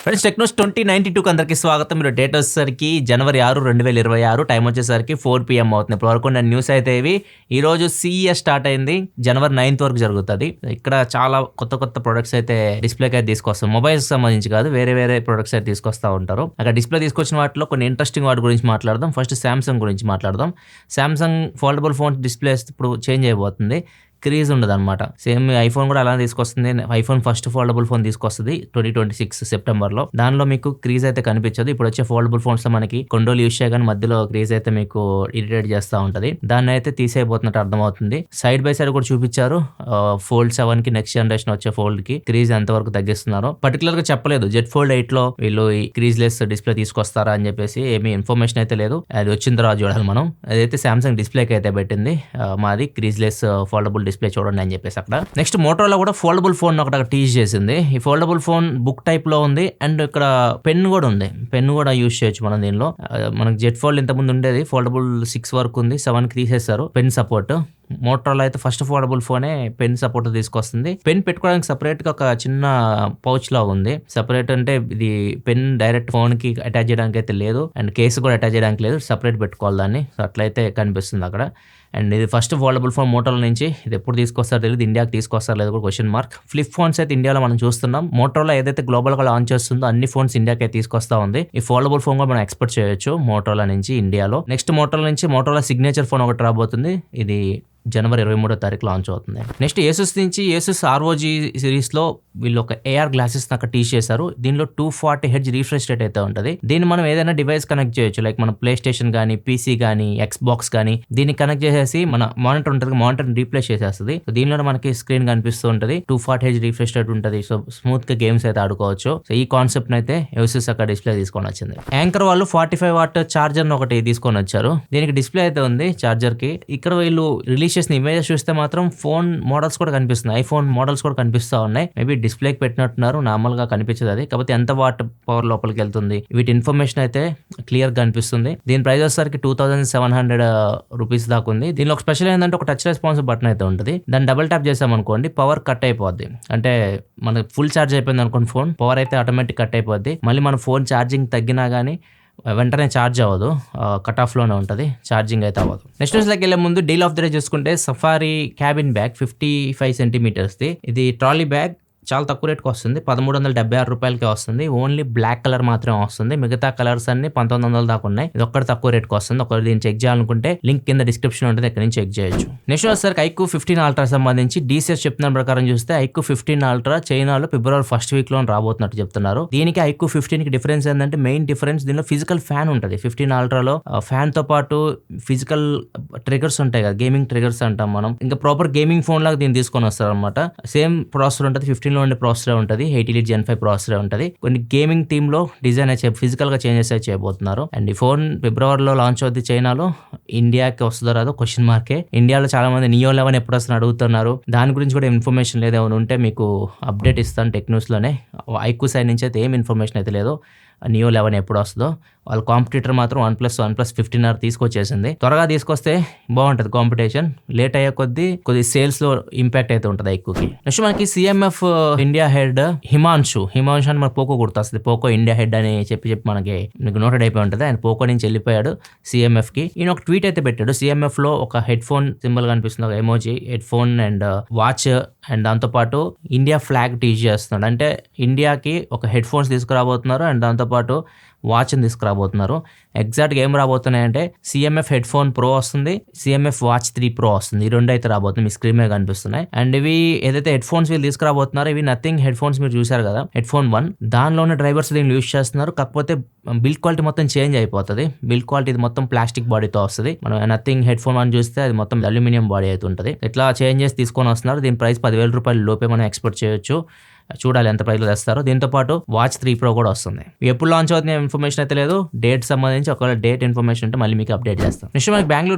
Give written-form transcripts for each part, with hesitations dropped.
Friends Technos 2092 అందరికి స్వాగతం. మీరు డేట్ వచ్చేసరికి జనవరి 6, 2026 టైం వచ్చేసరికి 4 PM అవుతుంది. ఇప్పటివరకు ఉన్న న్యూస్ అయితే ఇవి. ఈరోజు CES స్టార్ట్ అయింది, జనవరి 9th వరకు జరుగుతుంది. ఇక్కడ చాలా కొత్త ప్రొడక్ట్స్ అయితే డిస్ప్లేకి అయితే తీసుకొస్తారు. మొబైల్స్ సంబంధించి కాదు, వేరే ప్రొడక్ట్స్ అయితే తీసుకొస్తూ ఉంటారు. అక్కడ డిస్ప్లే తీసుకొచ్చిన వాటిలో కొన్ని ఇంట్రెస్టింగ్ వాటి గురించి మాట్లాడదాం. ఫస్ట్ శాంసంగ్ గురించి మాట్లాడదాం. శాంసంగ్ ఫోల్డబుల్ ఫోన్ డిస్ప్లేస్ ఇప్పుడు చేంజ్ అయిపోతుంది. క్రీజ్ ఉండదు అనమాట. సేమ్ ఐఫోన్ కూడా అలానే తీసుకొస్తుంది. ఐఫోన్ ఫస్ట్ ఫోల్డబుల్ ఫోన్ తీసుకొస్తుంది 2026 సెప్టెంబర్లో. దానిలో మీకు క్రీజ్ అయితే కనిపించదు. ఇప్పుడు వచ్చే ఫోల్డబుల్ ఫోన్స్ లో మనకి కొన్ని రోజులు యూస్ చేయగానే మధ్యలో క్రీజ్ అయితే మీకు ఇరిటేట్ చేస్తూ ఉంటది. దాన్ని అయితే తీసేయబోతున్నట్టు అర్థమవుతుంది. సైడ్ బై సైడ్ కూడా చూపించారు. ఫోల్డ్ 7 కి నెక్స్ట్ జనరేషన్ వచ్చే ఫోల్డ్ కి క్రీజ్ ఎంతవరకు తగ్గిస్తున్నారో పర్టికులర్ గా చెప్పలేదు. జెడ్ ఫోల్డ్ 8 లో వీళ్ళు ఈ క్రీజ్ లెస్ డిస్ప్లే తీసుకొస్తారా అని చెప్పేసి ఏమీ ఇన్ఫర్మేషన్ అయితే లేదు. అది వచ్చిన తర్వాత చూడాలి మనం. అదైతే సామ్సంగ్ డిస్ప్లేకి అయితే పెట్టింది, మాది క్రీజ్ లెస్ ఫోల్డబుల్ డిస్ప్లే చూడండి అని చెప్పేసి అక్కడ. నెక్స్ట్ మోటోరోలా కూడా ఫోల్డబుల్ ఫోన్ ఒకటి టీజ్ చేసింది. ఈ ఫోల్డబుల్ ఫోన్ బుక్ టైప్ లో ఉంది అండ్ ఇక్కడ పెన్ కూడా ఉంది. పెన్ కూడా యూజ్ చేయొచ్చు మనం దీనిలో. మనకి జెడ్ ఫోల్డ్ ఇంత ముందు ఉండేది, ఫోల్డబుల్ 6 వరకు ఉంది, 7 కి తీసేస్తారు పెన్ సపోర్ట్. మోటోరోలా అయితే ఫస్ట్ ఫోల్డబుల్ ఫోనే పెన్ సపోర్ట్ తీసుకొస్తుంది. పెన్ పెట్టుకోవడానికి సపరేట్ గా ఒక చిన్న పౌచ్ లా ఉంది. సపరేట్ అంటే ఇది పెన్ డైరెక్ట్ ఫోన్ కి అటాచ్ చేయడానికి అయితే లేదు అండ్ కేసు కూడా అటాచ్ చేయడానికి లేదు, సపరేట్ పెట్టుకోవాలి దాన్ని. సో అట్లయితే కనిపిస్తుంది అక్కడ. అండ్ ఇది ఫస్ట్ ఫోల్డబుల్ ఫోన్ మోటోరోలా నుంచి. ఇది ఎప్పుడు తీసుకొస్తారో తెలియదు, ఇండియాకి తీసుకొస్తారో లేదు కూడా క్వశ్చన్ మార్క్. ఫ్లిప్ ఫోన్స్ అయితే ఇండియాలో మనం చూస్తున్నాం. మోటోరోలా ఏదైతే గ్లోబల్ గా లాంచ్ చేస్తుందో అన్ని ఫోన్స్ ఇండియాకి తీసుకొస్తా ఉంది. ఈ ఫోల్డబుల్ ఫోన్ కూడా మనం ఎక్స్పెక్ట్ చేయొచ్చు మోటోరోలా నుంచి ఇండియాలో. నెక్స్ట్ మోటోరోలా నుంచి మోటోరోలా సిగ్నేచర్ ఫోన్ ఒకటి రాబోతుంది. ఇది జనవరి 23వ తారీఖు లాంచ్ అవుతుంది. నెక్స్ట్ ఏసుస్ నుంచి ఏసుస్ ROG సిరీస్ లో వీళ్ళు ఒక AR గ్లాసెస్ అక్కడ టీచ్ చేశారు. దీనిలో 240 Hz రిఫ్రెష్ రేట్ అయితే ఉంటుంది. దీన్ని మనం ఏదైనా డివైస్ కనెక్ట్ చేయొచ్చు, లైక్ మన ప్లే స్టేషన్ కానీ, PC కానీ, Xbox కానీ. దీన్ని కనెక్ట్ చేసేసి మన మానిటర్ ఉంటుంది, మానిటర్ రీప్లేస్ చేసేస్తుంది. సో దీనిలో మనకి స్క్రీన్ కనిపిస్తూ ఉంటుంది, 240 Hz రిఫ్రెష్ రేట్ ఉంటుంది. సో స్మూత్ గా గేమ్స్ అయితే ఆడుకోవచ్చు. సో ఈ కాన్సెప్ట్ అయితే ఏసుస్ అక్కడ డిస్ప్లే తీసుకొని వచ్చింది. యాంకర్ వాళ్ళు 45 వాట్ చార్జర్ ఒకటి తీసుకొని వచ్చారు. దీనికి డిస్ప్లే అయితే ఉంది చార్జర్ కి. ఇక్కడ వీళ్ళు రిలీజ్ చేసిన ఇమేజెస్ చూస్తే మాత్రం ఫోన్ మోడల్స్ కూడా కనిపిస్తున్నాయి, ఐఫోన్ మోడల్స్ కూడా కనిపిస్తా ఉన్నాయి. మేబీ డిస్ప్లేకి పెట్టినట్టున్నారు, నార్మల్ గా కనిపించదు అది. కాకపోతే ఎంత వాట్ పవర్ లోపలికి వెళ్తుంది వీటి ఇన్ఫర్మేషన్ అయితే క్లియర్ గా కనిపిస్తుంది. దీని ప్రైస్ వచ్చేసరికి 2700 రూపీస్ దాకా ఉంది. దీనిలో ఒక స్పెషల్ ఏంటంటే ఒక టచ్ రెస్పాన్స్ బటన్ అయితే ఉంటుంది. దాన్ని డబుల్ ట్యాప్ చేసాం అనుకోండి, పవర్ కట్ అయిపోద్ది. అంటే మనకి ఫుల్ ఛార్జ్ అయిపోయింది అనుకోండి ఫోన్, పవర్ అయితే ఆటోమేటిక్ కట్ అయిపోద్ది. మళ్ళీ మన ఫోన్ ఛార్జింగ్ తగ్గినా కానీ వెంటనే ఛార్జ్ అవ్వదు, కట్ ఆఫ్ లోనే ఉంటుంది, ఛార్జింగ్ అయితే అవ్వదు. నెక్స్ట్ న్యూస్లోకి వెళ్ళే ముందు డీల్ ఆఫ్ ది డే చూసుకుంటే safari cabin bag 55 cm the. ఇది ట్రాలీ బ్యాగ్, చాలా తక్కువ రేట్కి వస్తుంది, 1376 రూపాయలకే వస్తుంది. ఓన్లీ బ్లాక్ కలర్ మాత్రమే వస్తుంది, మిగతా కలర్స్ అన్ని 1900 దాకా ఉన్నాయి. ఇది ఒక్కటి తక్కువ రేట్కి వస్తుంది. ఒకవేళ దీన్ని చెక్ చేయాలనుకుంటే లింక్ కింద డిస్క్రిప్షన్ ఉంటుంది, ఇక్కడ నుంచి చెక్ చేయొచ్చు. నెక్స్ట్ వచ్చేసరికి ఐక్యూ 15 అల్ట్రా సంబంధించి DCS చెప్తున్న ప్రకారం చూస్తే ఐక్యూ 15 అల్ట్రా చైనాలో ఫిబ్రవరి 1st వీక్ లో రాబోతున్నట్టు చెప్తున్నారు. దీనికి ఐక్యూ 15 కి డిఫరెన్స్ ఏంటంటే, మెయిన్ డిఫరెన్స్ దీనిలో ఫిజికల్ ఫ్యాన్ ఉంటుంది. 15 అల్ట్రాలో ఫ్యాన్ తో పాటు ఫిజికల్ ట్రిగర్స్ ఉంటాయి కదా, గేమింగ్ ట్రిగర్స్ అంటాం మనం. ఇంకా ప్రాపర్ గేమింగ్ ఫోన్ లాగా దీన్ని తీసుకొని వస్తారు అనమాట. సేమ్ ప్రాసెసర్ ఉంటుంది, 15 లో ఉండే ప్రాసెసర్ ఉంటుంది, 80 Elite Gen 5 ప్రాసెసర్ ఉంటుంది. కొన్ని గేమింగ్ థీమ్ లో డిజైన్ అయితే ఫిజికల్ గా చేంజెస్ అయితే చేయబోతున్నారు. అండ్ ఈ ఫోన్ ఫిబ్రవరిలో లాంచ్ అవుతుంది చైనాలో. ఇండియాకి వస్తుందో రాదో క్వశ్చన్ మార్కే. ఇండియాలో చాలా మంది నియో 11 ఎప్పుడు వస్తుందని అడుగుతున్నారు. దాని గురించి కూడా ఇన్ఫర్మేషన్ లేదు, ఏమైనా ఉంటే మీకు అప్డేట్ ఇస్తాను టెక్ న్యూస్ లోనే. ఐక్యూ సైడ్ నుంచి అయితే ఏం ఇన్ఫర్మేషన్ అయితే లేదు నియో 11 ఎప్పుడు వస్తుందో. వాళ్ళ కాంపిటీటర్ మాత్రం OnePlus 15R తీసుకొచ్చేసింది. త్వరగా తీసుకొస్తే బాగుంటుంది కాంపిటీషన్, లేట్ అయ్యే కొద్ది సేల్స్ లో ఇంపాక్ట్ అయితే ఉంటుంది ఐక్యూకి. నెక్స్ట్ మనకి CMF ఇండియా హెడ్ హిమాంశు అని మనకు పోకో గుర్తొస్తుంది. పోకో ఇండియా హెడ్ అని చెప్పి మనకి మీకు నోటెడ్ అయిపోయి ఉంటుంది. ఆయన పోకో నుంచి వెళ్ళిపోయాడు CMF కి. ఈయన ఒక ట్వీట్ అయితే పెట్టాడు. CMF లో ఒక హెడ్ ఫోన్ సింబల్ కనిపిస్తుంది, ఒక emoji, head phone and watch and దాంతోపాటు ఇండియా ఫ్లాగ్ టీచ్ చేస్తున్నాడు. అంటే ఇండియాకి ఒక హెడ్ ఫోన్స్ తీసుకురాబోతున్నారు అండ్ దాంతోపాటు వాచ్ని తీసుకురాబోతున్నారు. ఎగ్జాక్ట్గా ఏం రాబోతున్నాయంటే CMF హెడ్ ఫోన్ ప్రో వస్తుంది, CMF వాచ్ 3 Pro వస్తుంది. ఈ రెండు అయితే రాబోతుంది, మీ స్క్రీన్ మీద కనిపిస్తున్నాయి. అండ్ ఇవి ఏదైతే హెడ్ ఫోన్స్ వీళ్ళు తీసుకురాబోతున్నారో ఇవి నథింగ్ హెడ్ ఫోన్స్ మీరు చూసారు కదా, హెడ్ ఫోన్ 1 దానిలోనే డ్రైవర్స్ దీన్ని యూజ్ చేస్తున్నారు. కాకపోతే బిల్డ్ క్వాలిటీ మొత్తం చేంజ్ అయిపోతుంది. బిల్డ్ క్వాలిటీ ఇది మొత్తం ప్లాస్టిక్ బాడీతో వస్తుంది. మనం నథింగ్ హెడ్ ఫోన్ 1 చూస్తే అది మొత్తం అల్యూమినియం బాడీ అయితే ఉంటుంది. ఇట్లా చేంజెస్ తీసుకొని వస్తున్నారు. దీని ప్రైస్ 10,000 రూపాయల లోపే మనం ఎక్స్పెక్ట్ చేయొచ్చు. చూడాలి ఎంత ప్రైస్లో తెస్తారో. దీంతో పాటు వాచ్ 3 Pro కూడా వస్తుంది. ఎప్పుడు లాంచ్ అవుతుంది ఇన్ఫర్మేషన్ అయితే లేదు. డేట్ సంబంధించి ఒకవేళ డేట్ ఇన్ఫర్మేషన్ ఉంటే మళ్ళీ మీకు అప్డేట్ చేస్తాం. నెక్స్ట్ మనకి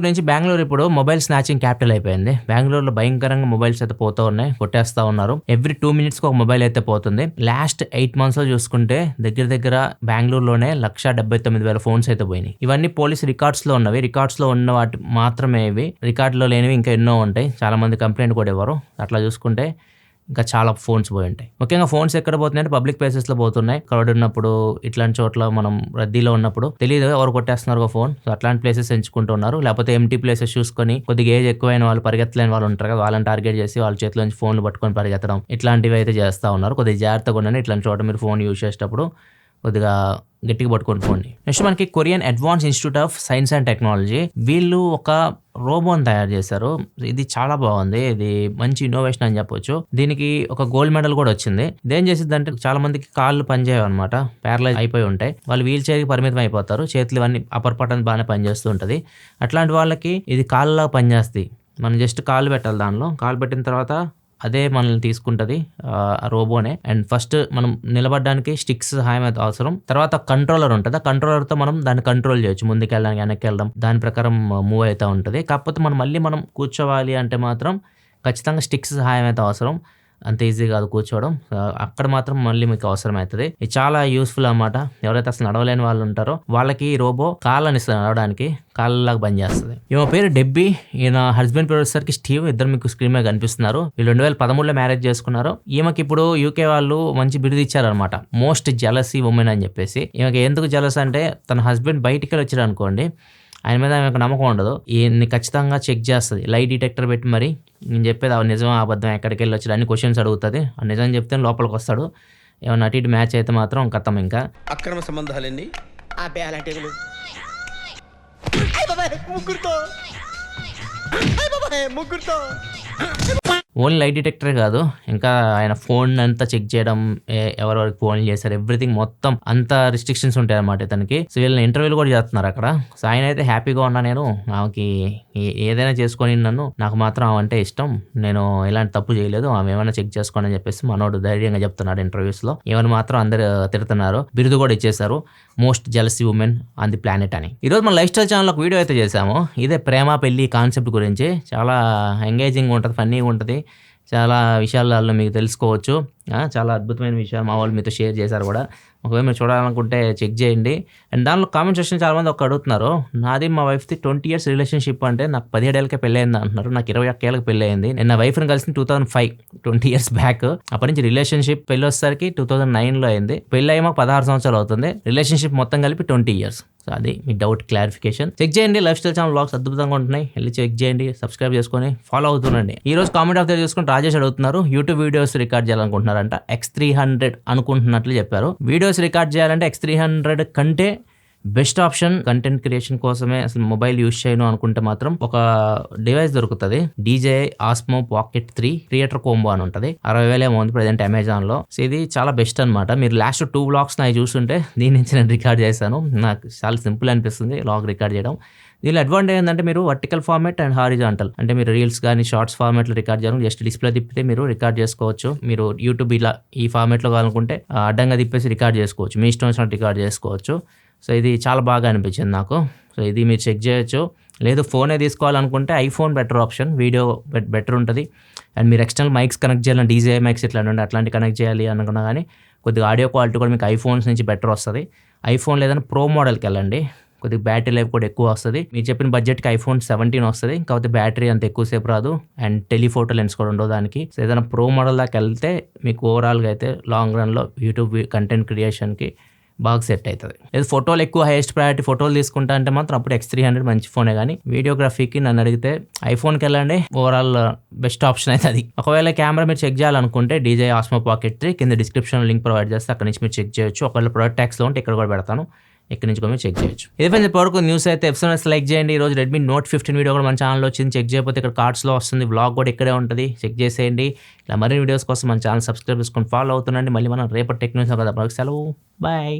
బెంగళూరు ఇప్పుడు మొబైల్ స్నాచింగ్ క్యాపిటల్ అయిపోయింది. బెంగళూరులో భయంకరంగా మొబైల్స్ అయితే పోతూ ఉన్నాయి, కొట్టేస్తా ఉన్నారు. ఎవ్రీ 2 minutes ఒక మొబైల్ అయితే పోతుంది. లాస్ట్ 8 months లో చూసుకుంటే దగ్గర బెంగళూరులోనే 179,000 ఫోన్స్ అయితే పోయినాయి. ఇవన్నీ పోలీస్ రికార్డ్స్ లో ఉన్నవి. రికార్డ్స్ లో ఉన్న వాటి మాత్రమే ఇవి, రికార్డ్ లో లేనివి ఇంకా ఎన్నో ఉంటాయి. చాలా మంది కంప్లైంట్ కూడా ఇవ్వరు. అట్లా చూసుకుంటే ఇంకా చాలా ఫోన్స్ పోయి ఉంటాయి. ముఖ్యంగా ఫోన్స్ ఎక్కడ పోతున్నాయంటే పబ్లిక్ ప్లేసెస్లో పోతున్నాయి. క్రౌడ్ ఉన్నప్పుడు, ఇట్లాంటి చోట్ల మనం రద్దీలో ఉన్నప్పుడు తెలియదు ఎవరు కొట్టేస్తున్నారు ఫోన్. సో అట్లాంటి ప్లేసెస్ ఎంచుకుంటున్నారు. లేకపోతే ఎంటీ ప్లేసెస్ చూసుకొని కొద్దిగా ఏజ్ ఎక్కువైన వాళ్ళు, పరిగెత్తలేని వాళ్ళు ఉంటారు కదా, వాళ్ళని టార్గెట్ చేసి వాళ్ళ చేతిలోంచి ఫోన్లు పట్టుకొని పరిగెత్తడం ఇట్లాంటివి అయితే చేస్తూ ఉన్నారు. కొద్దిగా జాగ్రత్తగా ఉండండి. ఇట్లాంటి చోట మీరు ఫోన్ యూజ్ చేసేటప్పుడు కొద్దిగా గట్టిగా పట్టుకొని పోండి. నెక్స్ట్ మనకి Korean advance institute of science and technology వీళ్ళు ఒక రోబోని తయారు చేశారు. ఇది చాలా బాగుంది. ఇది మంచి ఇన్నోవేషన్ అని చెప్పొచ్చు. దీనికి ఒక గోల్డ్ మెడల్ కూడా వచ్చింది. ఇదేం చేసింది అంటే చాలా మందికి కాళ్ళు పనిచేయవు అనమాట, ప్యారలైజ్ అయిపోయి ఉంటాయి. వాళ్ళు వీల్ చైర్కి పరిమితం అయిపోతారు. చేతులు ఇవన్నీ అప్పర్ పట్టని బాగానే పనిచేస్తూ ఉంటుంది. అట్లాంటి వాళ్ళకి ఇది కాళ్ళలా పనిచేస్తుంది. మనం జస్ట్ కాళ్ళు పెట్టాలి. దానిలో కాళ్ళు పెట్టిన తర్వాత అదే మనల్ని తీసుకుంటుంది రోబోనే. అండ్ ఫస్ట్ మనం నిలబడడానికి స్టిక్స్ సహాయం అయితే అవసరం. తర్వాత కంట్రోలర్ ఉంటుంది. ఆ కంట్రోలర్తో మనం దాన్ని కంట్రోల్ చేయొచ్చు. ముందుకు వెళ్ళడానికి, వెనక్కి వెళ్ళడం, దాని ప్రకారం మూవ్ అవుతూ ఉంటుంది. కాకపోతే మనం కూర్చోవాలి అంటే మాత్రం ఖచ్చితంగా స్టిక్స్ సహాయం అయితే అవసరం. అంత ఈజీ కాదు కూర్చోవడం. అక్కడ మాత్రం మళ్ళీ మీకు అవసరం అవుతుంది. ఇది చాలా యూస్ఫుల్ అన్నమాట. ఎవరైతే అసలు నడవలేని వాళ్ళు ఉంటారో వాళ్ళకి ఈ రోబో కాళ్ళని ఇస్తుంది, నడవడానికి కాళ్ళలాగా బంద్ చేస్తుంది. ఈమె పేరు డెబ్బీ, ఈయన హస్బెండ్ పేరు వచ్చేసరికి స్టీవ్. ఇద్దరు మీకు స్క్రీన్ మీద కనిపిస్తున్నారు. వీళ్ళు 2013లో మ్యారేజ్ చేసుకున్నారు. ఈమెకి ఇప్పుడు యూకే వాళ్ళు మంచి బిరుదు ఇచ్చారనమాట, మోస్ట్ జెలసీ ఉమెన్ అని చెప్పేసి. ఈమెకి ఎందుకు జెలస్ అంటే తన హస్బెండ్ బయటికి వచ్చారు అనుకోండి, ఆయన మీద ఆమెకు నమ్మకం ఉండదు. ఈయన్ని ఖచ్చితంగా చెక్ చేస్తుంది. లై డిటెక్టర్ పెట్టి మరి నేను చెప్పేది నిజం అబద్ధం, ఎక్కడికి వెళ్ళి వచ్చాడు అన్ని క్వశ్చన్స్ అడుగుతుంది. నిజం చెప్తే లోపలికి వస్తాడు. ఏమన్నా అటు ఇటు మ్యాచ్ అయితే మాత్రం కథం. ఇంకా అక్రమ సంబంధాలన్నీ ఓన్లీ లైట్ డిటెక్టరే కాదు, ఇంకా ఆయన ఫోన్ అంతా చెక్ చేయడం, ఎవరెవరికి ఫోన్ చేశారు, ఎవ్రీథింగ్ మొత్తం అంత రిస్ట్రిక్షన్స్ ఉంటాయి అన్నమాట ఇతనికి. సో వీళ్ళని ఇంటర్వ్యూలు కూడా చేస్తున్నారు అక్కడ. సో ఆయన అయితే హ్యాపీగా ఉన్నా, నేను ఆమెకి ఏదైనా చేసుకొని నాకు మాత్రం ఆమె అంటే ఇష్టం, నేను ఎలాంటి తప్పు చేయలేదు, ఆమె ఏమైనా చెక్ చేసుకోండి అని చెప్పేసి మనోడు ధైర్యంగా చెప్తున్నాడు ఇంటర్వ్యూస్ లో. ఏమైనా మాత్రం అందరు తిడుతున్నారు. బిరుదు కూడా ఇచ్చేశారు, most jealousy women on the planet అని. ఈరోజు మన లైఫ్ స్టైల్ ఛానల్ ఒక వీడియో అయితే చేసాము. ఇదే ప్రేమ పెళ్లి కాన్సెప్ట్ గురించి. చాలా ఎంగేజింగ్ ఉంటుంది, ఫన్నీగా ఉంటుంది. చాలా విషయాలలో మీకు తెలుసుకోవచ్చు. చాలా అద్భుతమైన విషయాలు మా వాళ్ళు మీతో షేర్ చేశారు కూడా. ఒకవేళ మీరు చూడాలనుకుంటే చెక్ చేయండి. అండ్ దానిలో కామెంట్ సెక్షన్ చాలామంది ఒక అడుగుతున్నారు, నాది మా వైఫ్ది 20 years రిలేషన్షిప్ అంటే నాకు 17 ఏళ్ళకే పెళ్ళి అయింది అంటున్నారు. నాకు 21 ఏళ్ళకి పెళ్ళి అయింది. నేను నా వైఫ్ని కలిసి 2005, 20 years బ్యాక్. అప్పటి నుంచి రిలేషన్షిప్ పెళ్ళి వచ్చేసరికి 2009లో అయింది. పెళ్ళి అయ్యి మాకు 16 సంవత్సరాలు అవుతుంది. రిలేషన్షిప్ మొత్తం కలిపి 20 years. సో అది మీ డౌట్ క్లారిఫికేషన్. చెక్ చేయండి. లైఫ్ స్టైల్ ఛానల్ వ్లాగ్స్ అద్భుతంగా ఉంటున్నాయి. వెళ్ళి చెక్ చేయండి, సబ్స్క్రైబ్ చేసుకొని ఫాలో అవుతుండండి. ఈ రోజు కామెంట్ ఆఫ్ ద చూసుకుని రాజేష్ అడుగుతున్నారు, యూట్యూబ్ వీడియోస్ రికార్డ్ చేయాలనుకుంటున్నారంట. X300 అనుకుంటున్నట్లు చెప్పారు. వీడియోస్ రికార్డ్ చేయాలంటే X300 కంటే బెస్ట్ ఆప్షన్ కంటెంట్ క్రియేషన్ కోసమే. అసలు మొబైల్ యూజ్ చేయను అనుకుంటే మాత్రం ఒక డివైస్ దొరుకుతుంది, DJI Osmo Pocket 3 creator combo అని ఉంటుంది. 60,000 ఏమో ఉంది ప్రజెంట్ అమెజాన్ లో. సో ఇది చాలా బెస్ట్ అనమాట. మీరు లాస్ట్ 2 vlogs నాకు చూస్తుంటే దీని నుంచి నేను రికార్డ్ చేశాను. నాకు చాలా సింపుల్ అనిపిస్తుంది వ్లాగ్ రికార్డ్ చేయడం. దీనిలో అడ్వాంటేజ్ ఏంటంటే మీరు వర్టికల్ ఫార్మాట్ అండ్ హారిజాంటల్, అంటే మీరు రీల్స్ కానీ షార్ట్స్ ఫార్మాట్లో రికార్డ్ చేయడం, జస్ట్ డిస్ప్లే తిప్పితే మీరు రికార్డ్ చేసుకోవచ్చు. మీరు యూట్యూబ్ ఇలా ఈ ఫార్మాట్లో కావాలనుకుంటే అడ్డంగా తిప్పేసి రికార్డ్ చేసుకోవచ్చు, మీ ఇష్టం వచ్చినట్టు రికార్డ్ చేసుకోవచ్చు. సో ఇది చాలా బాగా అనిపించింది నాకు. సో ఇది మీరు చెక్ చేయొచ్చు. లేదు ఫోనే తీసుకోవాలనుకుంటే iPhone better option, video better ఉంటుంది. అండ్ మీరు ఎక్స్టర్నల్ మైక్స్ కనెక్ట్ చేయాలని, DJI మైక్స్ ఇట్లా ఉంటే అట్లాంటి కనెక్ట్ చేయాలి అనుకున్నా కానీ కొద్దిగా ఆడియో క్వాలిటీ కూడా మీకు ఐఫోన్స్ నుంచి బెటర్ వస్తుంది. ఐఫోన్ లేదని ప్రో మోడల్కి వెళ్ళండి, కొద్దిగా బ్యాటరీ లైఫ్ కూడా ఎక్కువ వస్తుంది. మీరు చెప్పిన బడ్జెట్కి iPhone 17 వస్తుంది, కాకపోతే బ్యాటరీ అంత ఎక్కువసేపు రాదు. అండ్ టెలిఫోటో లెన్స్ కూడా ఉండవు దానికి. సో ఏదైనా ప్రో మోడల్ దాకా వెళ్తే మీకు ఓవరాల్గా అయితే లాంగ్ రన్లో యూట్యూబ్ కంటెంట్ క్రియేషన్కి బాగా సెట్ అవుతుంది. లేదు ఫోటోలు ఎక్కువ హైయెస్ట్ ప్రయారిటీ ఫోటోలు తీసుకుంటా అంటే మాత్రం అప్పుడు X300 మంచి ఫోనే. కానీ వీడియోగ్రఫీకి నన్ను అడిగితే ఐఫోన్కి వెళ్ళండి, ఓవరాల్ బెస్ట్ ఆప్షన్ అయితే అది. ఒకవేళ కెమెరా మీరు చెక్ చేయాలనుకుంటే DJI Osmo Pocket 3 కింద డిస్క్రిప్షన్ లింక్ ప్రొవైడ్ చేస్తే అక్కడ నుంచి మీరు చెక్ చేయొచ్చు. ఒకవేళ ప్రొడక్ట్ ట్యాక్స్లో ఉంటే ఇక్కడ కూడా పెడతాను, ఇక్కడ నుంచి కూడా మీరు చెక్ చేయొచ్చు. ఏదైనా ఇప్పటివరకు న్యూస్ అయితే ఎపిసోడ్ లైక్ చేయండి. ఈ రోజు Redmi Note 15 వీడియో కూడా మన ఛానల్లో వచ్చింది, చెక్ చేయకపోతే ఇక్కడ కార్డ్స్లో వస్తుంది. వ్లాగ్ కూడా ఇక్కడే ఉంటుంది, చెక్ చేసేయండి. ఇలా మరిన్ని వీడియోస్ కోసం మన ఛానల్ సబ్స్క్రైబ్ చేసుకొని ఫాలో అవుతుండండి. మళ్ళీ మనం రేపటి టెక్ న్యూస్ కదా, సెలవు, బాయ్.